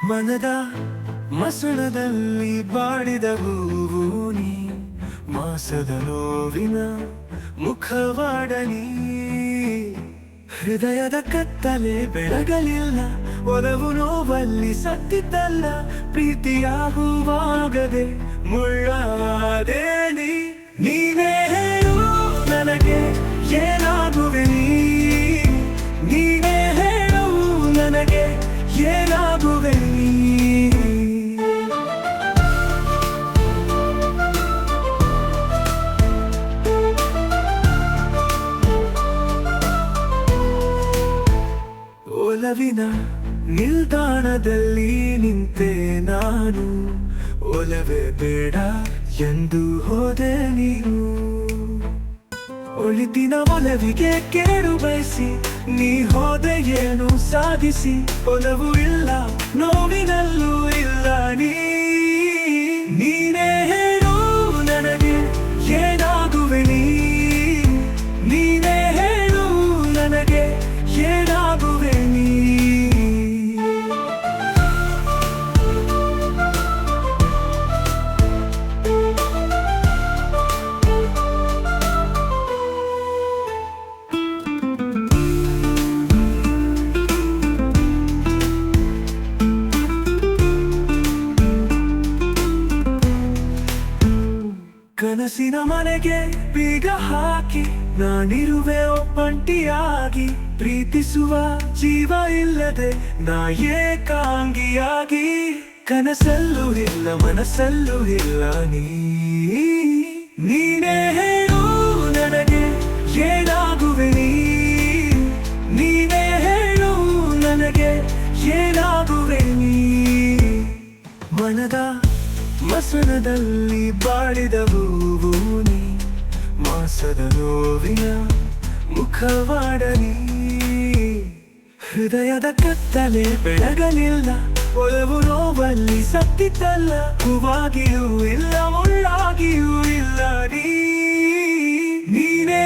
ಮನದ ಮಸಣದಲ್ಲಿ ಬಾಡಿದ ಹೂವು ನೀ, ಮಾಸದ ನೋವಿನ ಮುಖವಾಡನಿ. ಹೃದಯದ ಕತ್ತಲೆ ಬೆಳಗಲಿಲ್ಲ, ಒಲವು ನೋವಲ್ಲಿ ಸತ್ತಿದ್ದಲ್ಲ. ಪ್ರೀತಿಯಾಗುವಾಗದೆ ಮುಳ್ಳಾದೆ ನೀನೇ ಹೇಳು ನನಗೆ ಏನಾಗುವೆ ನೀನೇ ಹೇಳು ನನಗೆ ಏನಾಗುವೆ ಒಲವಿನ ನಿಲ್ದಾಣದಲ್ಲಿ ನಿಂತೆ ನಾನು, ಒಲವೇ ಬೇಡ ಎಂದು ಹೋದೆ ನೀನು. ಒಳಿತಿನ ಒಲವಿಗೆ ಕೇಡು ಬಯಸಿ ನೀ ಹೋದೆ ಏನು ಸಾಧಿಸಿ. ಒಲವು ಇಲ್ಲ ನೋವಿನಲ್ಲೂ ಇಲ್ಲ ನೀನೇ ಹೇಳು ನನಗೆ ಏನಾಗುವೆ ನೀನೇ ಹೇಳು ನನಗೆ ಏನಾಗುವೆ ಕನಸಿನ ಮನೆಗೆ ಬೀಗ ಹಾಕಿ ನಾನಿರುವೆ ಒಬ್ಬಂಟಿಯಾಗಿ. ಪ್ರೀತಿಸುವ ಜೀವ ಇಲ್ಲದೆ ನಾ ಏಕಾಂಗಿಯಾಗಿ. ಕನಸಲ್ಲೂ ಇಲ್ಲ ಮನಸ್ಸಲ್ಲೂ ಇಲ್ಲ ನೀನೇ ಹೇಳು ನನಗೆ ಏನಾಗುವೆ ನೀನೇ ಹೇಳು ನನಗೆ ಏನಾಗುವೆ ಮನದ ಮಸಣದಲ್ಲಿ ಬಾಡಿದ ಹೂವು ನೀ, ಮಾಸದ ನೋವಿನ ಮುಖವಾಡನಿ. ಹೃದಯದ ಕತ್ತಲೆ ಬೆಳಗಲಿಲ್ಲ, ಒಲವು ನೋವಲ್ಲಿ ಸತ್ತಿದ್ದಲ್ಲ. ಹೂವಾಗಿಯೂ ಇಲ್ಲ ಮುಳ್ಳಾಗಿಯೂ ಇಲ್ಲ ನೀನೇ